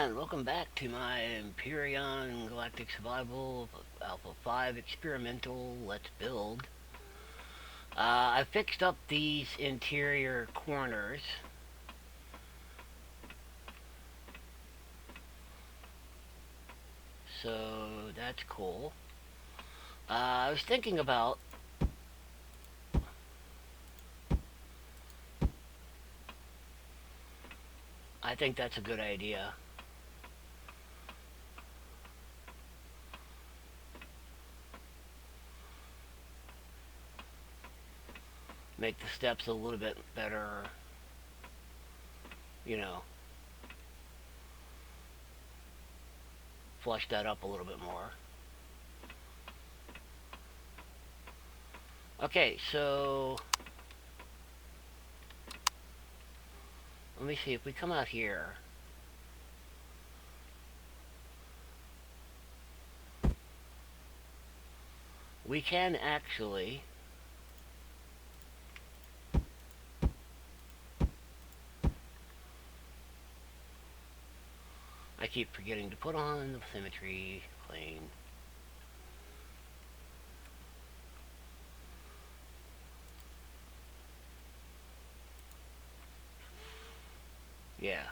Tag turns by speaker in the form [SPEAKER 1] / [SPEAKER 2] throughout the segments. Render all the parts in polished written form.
[SPEAKER 1] and welcome back to my Empyrion Galactic Survival Alpha 5 experimental Let's Build. I fixed up these interior corners, so that's cool. I was thinking about I think that's a good idea. Make the steps a little bit better, you know, flush that up a little bit more. Okay, so let me see if we come out here. We can actually I keep forgetting to put on the symmetry plane. Yeah.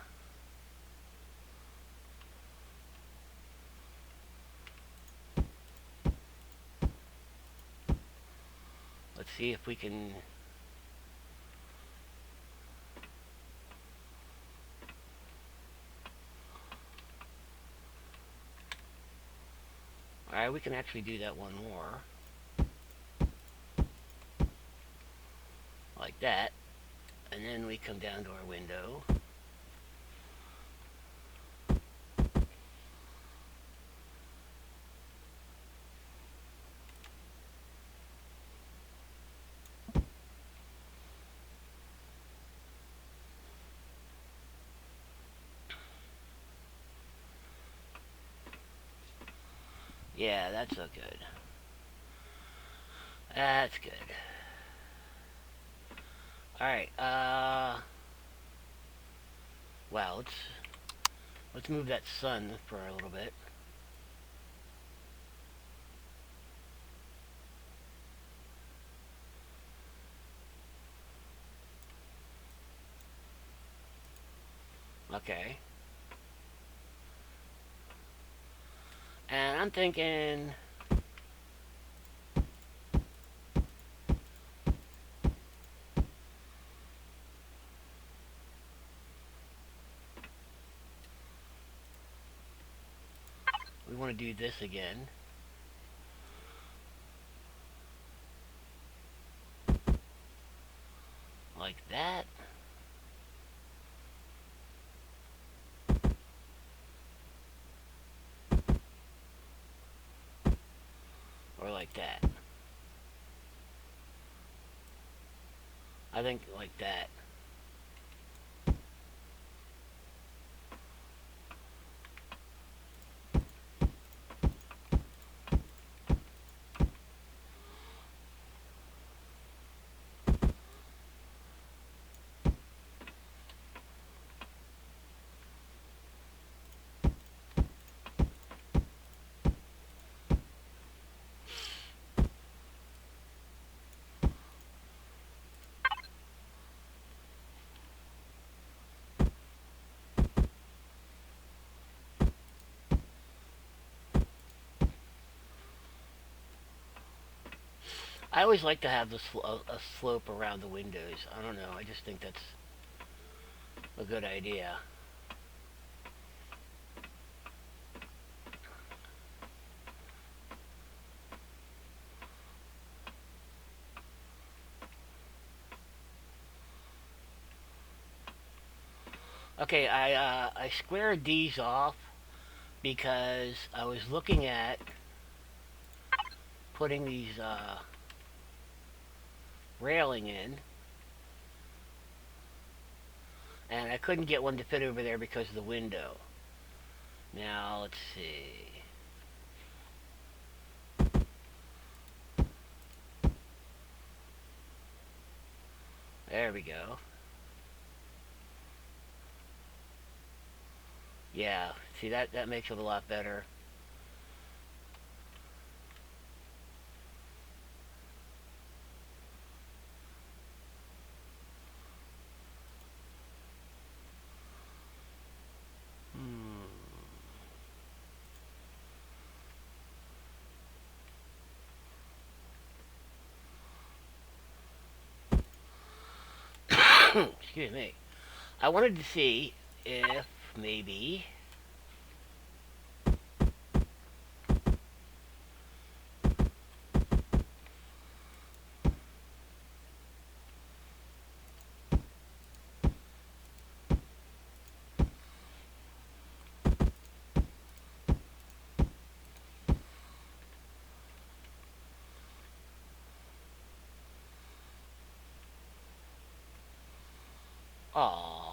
[SPEAKER 1] Let's see if we can. Alright, we can actually do that one more. Like that. And then we come down to our window. Yeah, that's so good. That's good. Alright, wow, let's move that sun for a little bit. Okay. And I'm thinking we want to do this again. Like that. Or like that. I think like that. I always like to have a slope around the windows. I don't know. I just think that's a good idea. Okay, I squared these off because I was looking at putting these railing in, and I couldn't get one to fit over there because of the window. Now let's see. There we go. Yeah, see that makes it a lot better. Hmm. Excuse me. I wanted to see if maybe. Aww.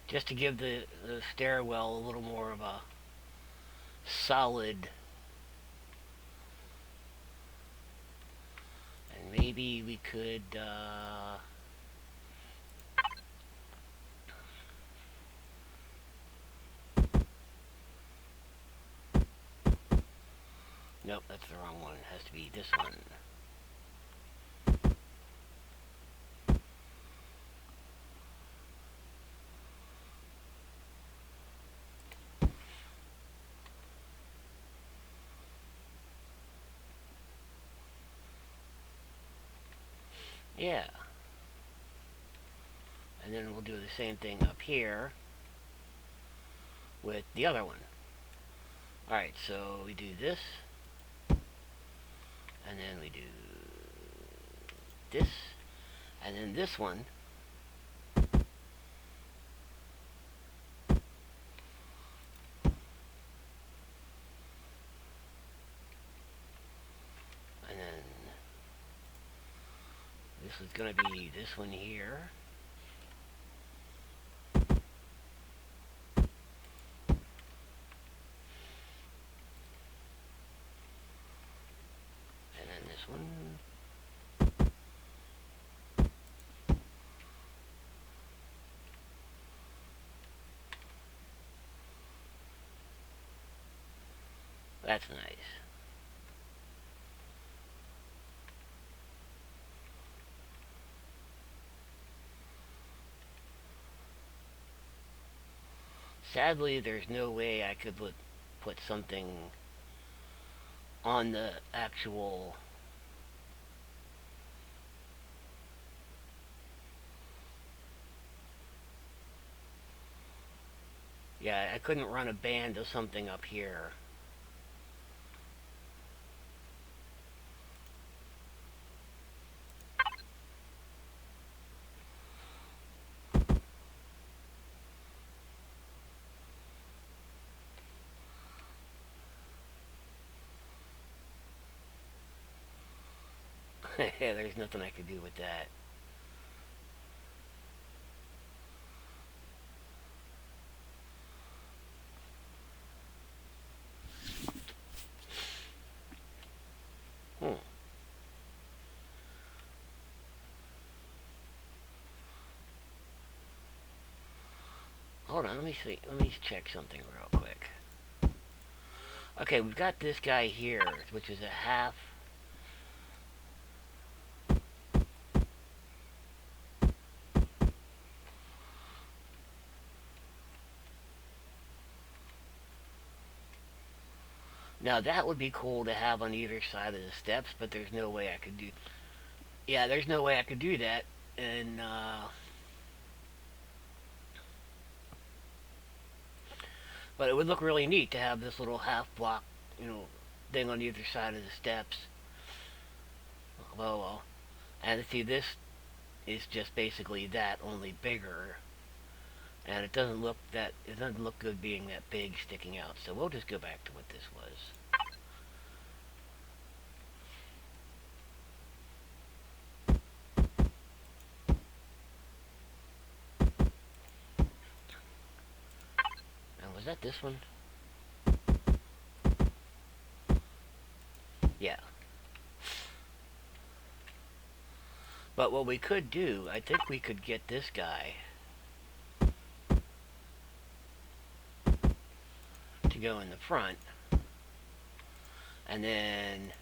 [SPEAKER 1] Just to give the stairwell a little more of a solid. And maybe we could. Nope, that's the wrong one. It has to be this one. Yeah. And then we'll do the same thing up here with the other one. Alright, so we do this, and then we do this, and then this one. And then this is going to be this one here. And then this one. That's nice. Sadly, there's no way I could put something on the actual. Yeah, I couldn't run a band of something up here. There's nothing I could do with that. Hmm. Hold on, let me see. Let me check something real quick. Okay, we've got this guy here, which is a half. Now that would be cool to have on either side of the steps, but there's no way I could do. Yeah, there's no way I could do that, and but it would look really neat to have this little half block, you know, thing on either side of the steps. Well, and see, this is just basically that, only bigger. And it doesn't look good being that big sticking out. So we'll just go back to what this was. And was that this one? Yeah. But what we could do, I think we could get this guy to go in the front. And then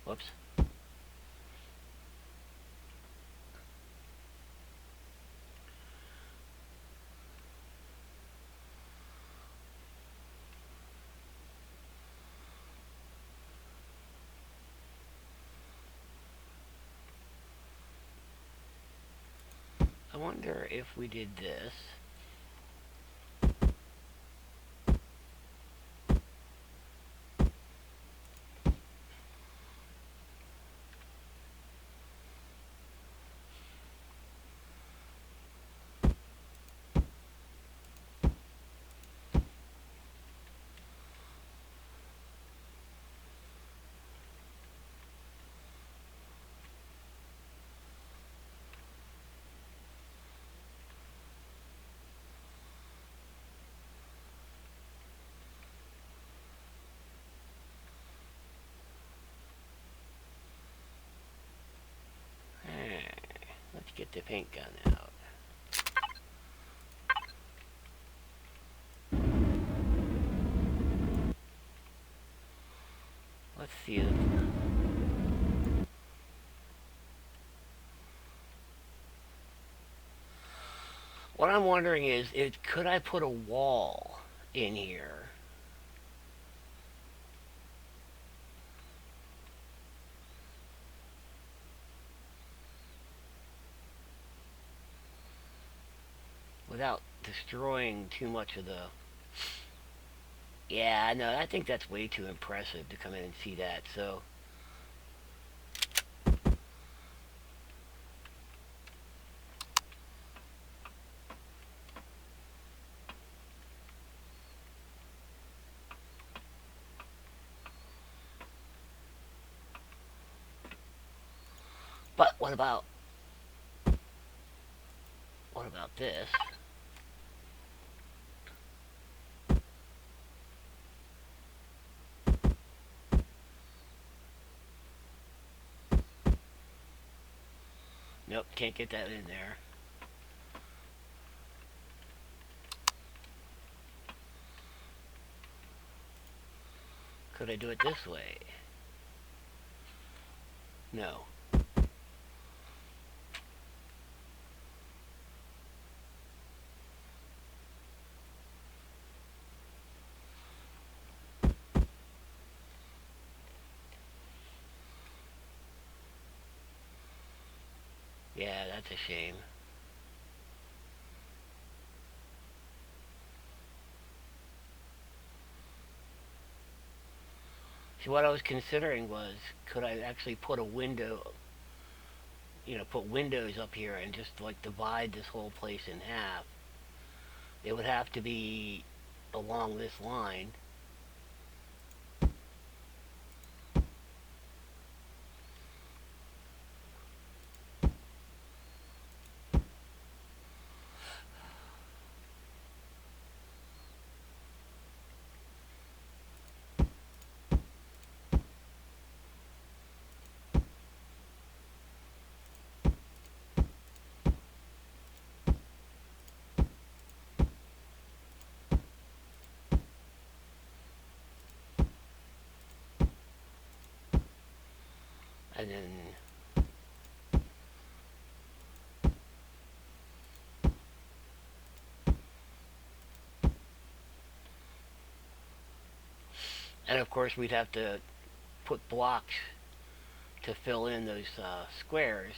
[SPEAKER 1] whoops. I wonder if we did this. Let's get the paint gun out. Let's see. What I'm wondering is, could I put a wall in here? Without destroying too much of the... Yeah, no, I think that's way too impressive to come in and see that, so... But what about this? Nope, can't get that in there. Could I do it this way? No. Yeah, that's a shame. See, what I was considering was, could I actually put a window, put windows up here and just like divide this whole place in half? It would have to be along this line. And then and of course we'd have to put blocks to fill in those squares.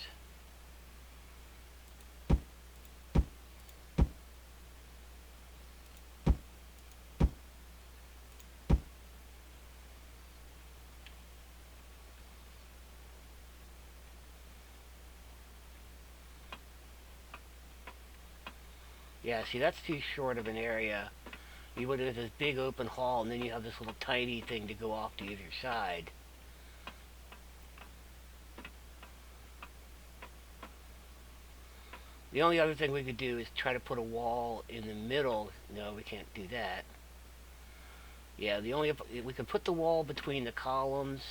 [SPEAKER 1] Yeah, see, that's too short of an area. You would have this big open hall, and then you have this little tiny thing to go off to either side. The only other thing we could do is try to put a wall in the middle. No, we can't do that. Yeah, we could put the wall between the columns.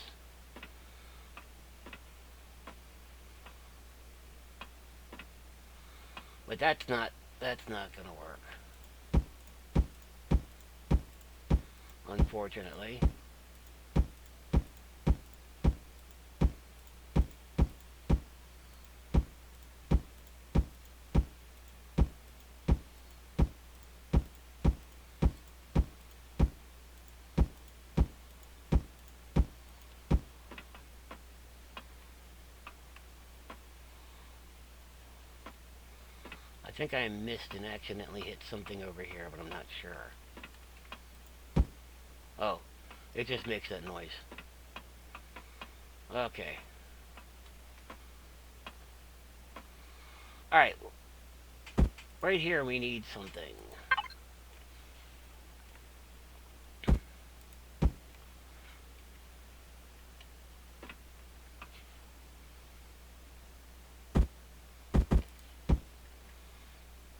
[SPEAKER 1] But that's not gonna work. Unfortunately. I think I missed and accidentally hit something over here, but I'm not sure. Oh, it just makes that noise. Okay. Alright. Right here we need something.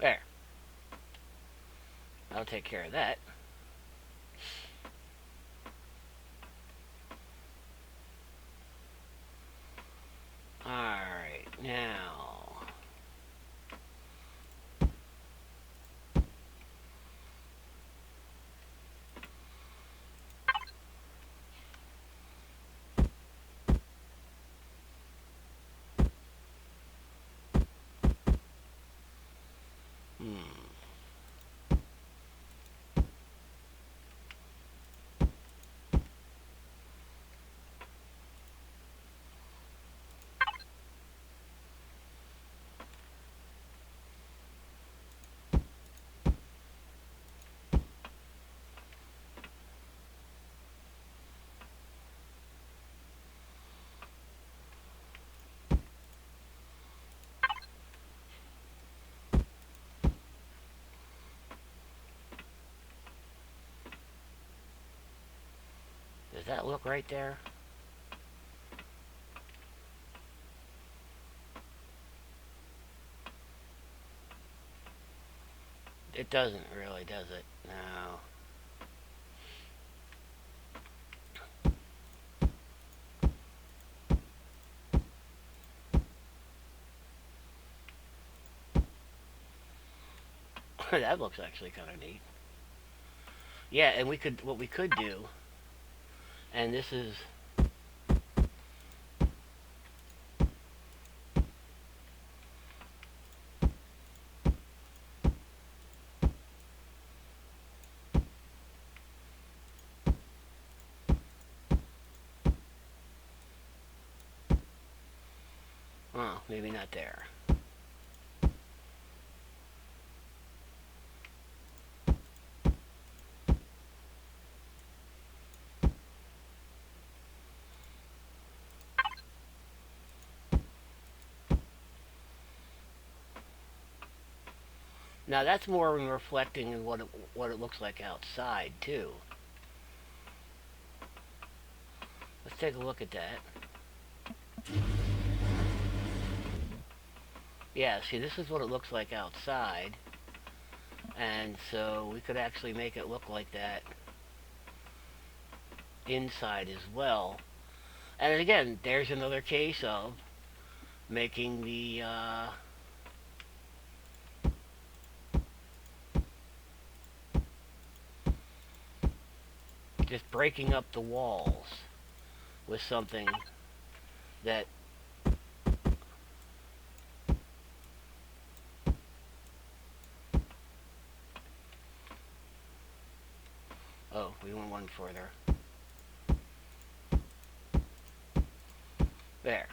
[SPEAKER 1] There. I'll take care of that. Alright, now. Does that look right there? It doesn't really, does it? No. That looks actually kind of neat. Yeah, and what we could do, and this is, oh, maybe not there. Now that's more reflecting in what it looks like outside too. Let's take a look at that. Yeah, see, this is what it looks like outside. And so we could actually make it look like that inside as well. And again, there's another case of making the just breaking up the walls with something that oh, we went one further. There.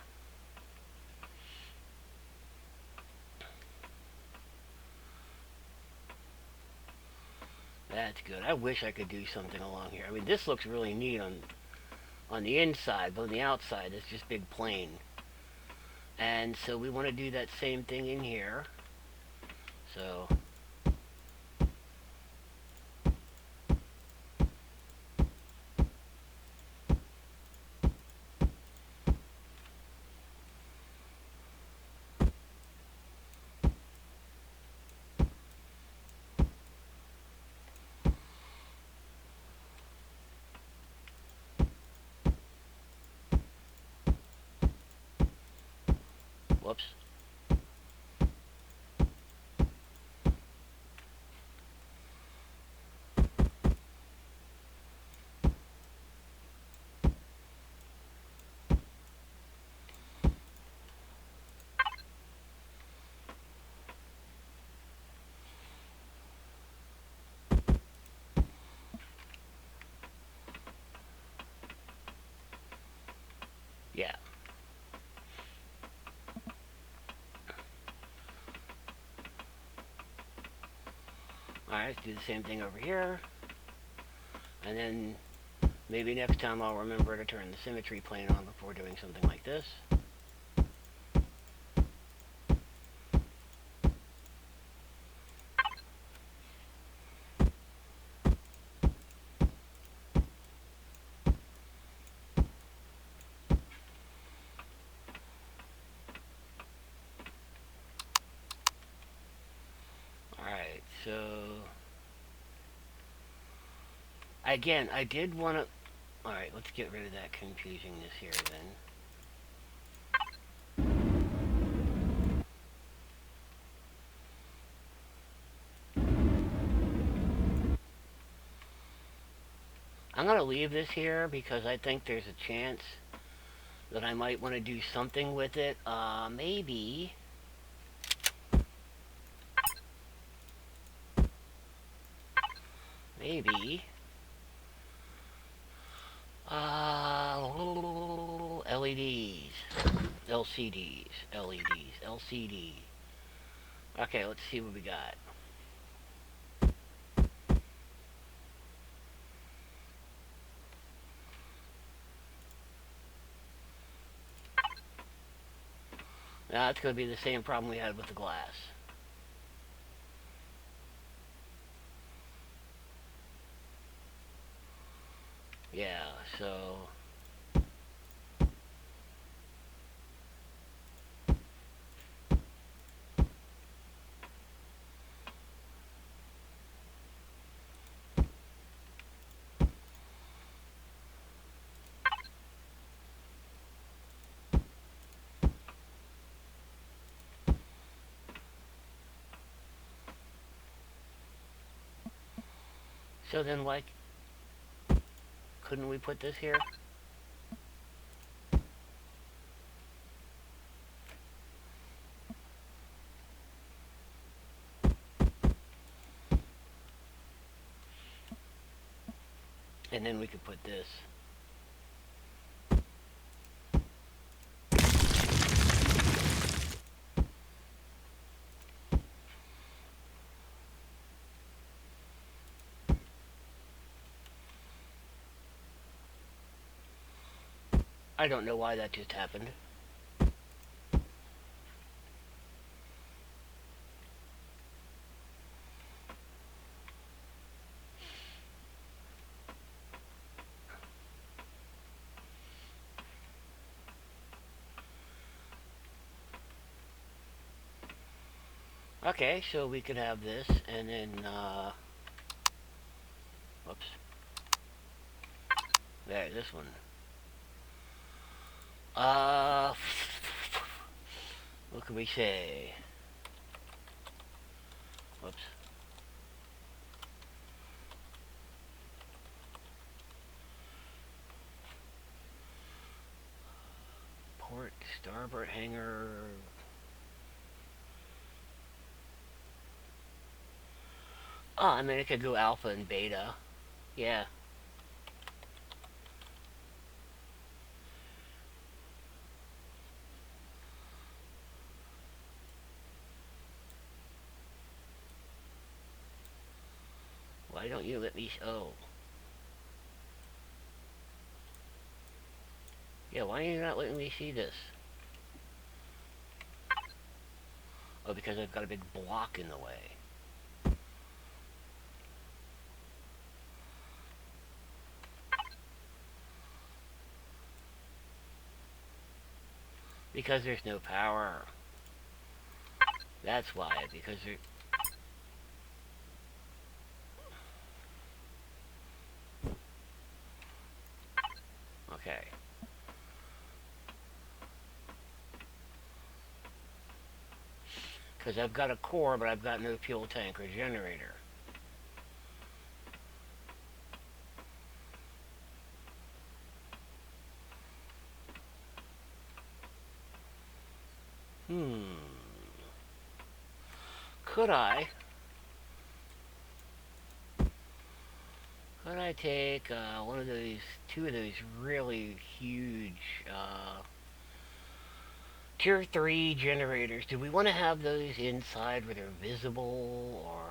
[SPEAKER 1] That's good. I wish I could do something along here. I mean, this looks really neat on the inside, but on the outside, it's just big plain. And so we want to do that same thing in here. So Whoops. Yeah. Alright, let's do the same thing over here. And then maybe next time I'll remember to turn the symmetry plane on before doing something like this. Alright, so again, I did want to... Alright, let's get rid of that confusingness here then. I'm going to leave this here because I think there's a chance that I might want to do something with it. Maybe... Maybe... LEDs. LCDs. LEDs. LCD. Okay, let's see what we got. Now, it's going to be the same problem we had with the glass. Yeah, so... So then why couldn't we put this here? And then we could put this. I don't know why that just happened. Okay, so we could have this, and then, whoops. There, this one. What can we say? Whoops. Port, starboard hangar. Oh, I mean, it could go alpha and beta. Yeah. Why don't you let me... Oh. Yeah, why are you not letting me see this? Oh, because I've got a big block in the way. Because there's no power. That's why, because there... Okay. Because I've got a core, but I've got no fuel tank or generator. Could I? Could I take one of those, two of those really huge Tier 3 generators? Do we want to have those inside where they're visible, or...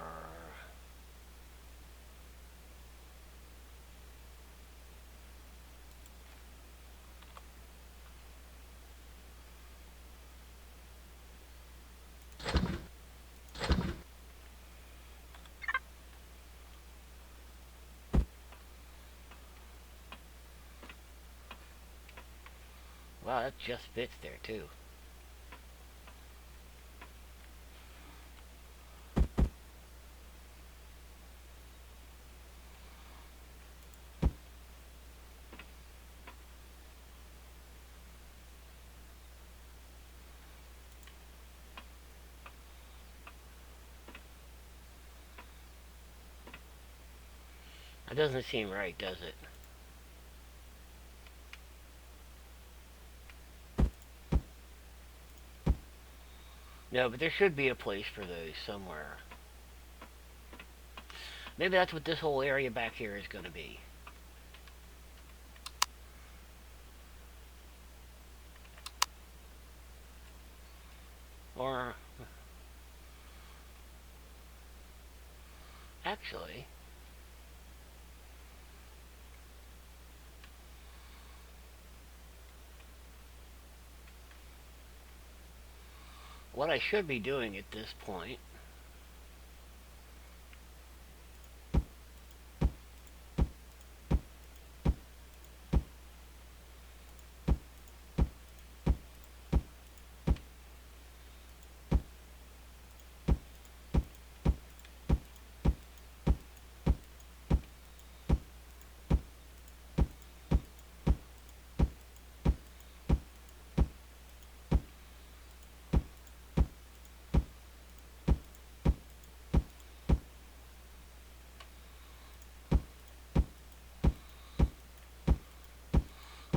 [SPEAKER 1] Wow, that just fits there, too. That doesn't seem right, does it? No, but there should be a place for those somewhere. Maybe that's what this whole area back here is going to be. Or... actually... what I should be doing at this point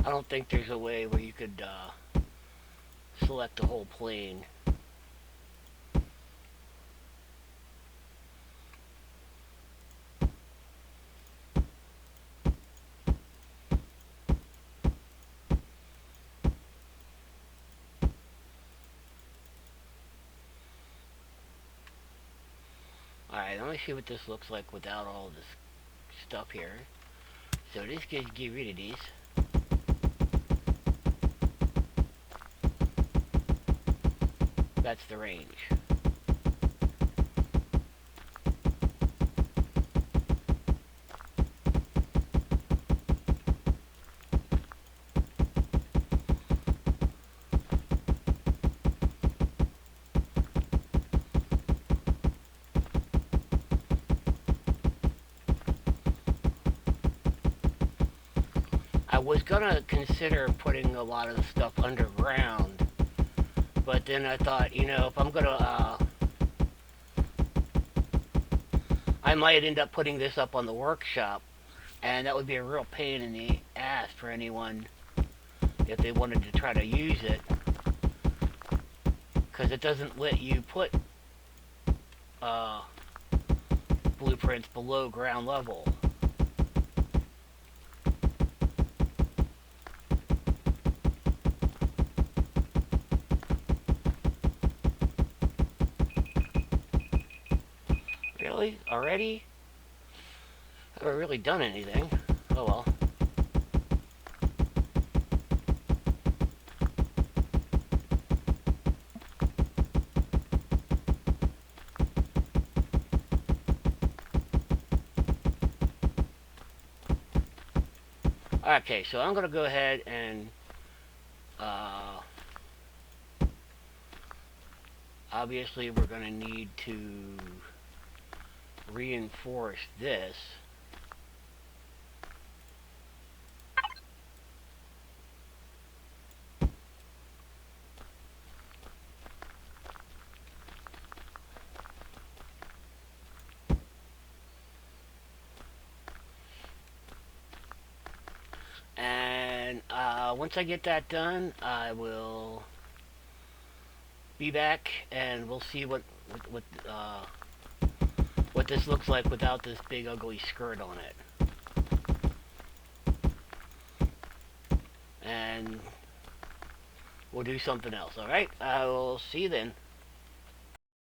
[SPEAKER 1] I don't think there's a way where you could select the whole plane. Alright, let me see what this looks like without all this stuff here. So this gets get rid of these. That's the range. I was gonna consider putting a lot of the stuff underground, but then I thought, you know, if I'm gonna, I might end up putting this up on the workshop, and that would be a real pain in the ass for anyone if they wanted to try to use it, because it doesn't let you put blueprints below ground level. Really? Already? I haven't really done anything. Oh well. Okay, so I'm gonna go ahead and obviously we're gonna need to reinforce this. once I get that done, I will be back and we'll see what this looks like without this big ugly skirt on it. And we'll do something else, alright? I will see you then.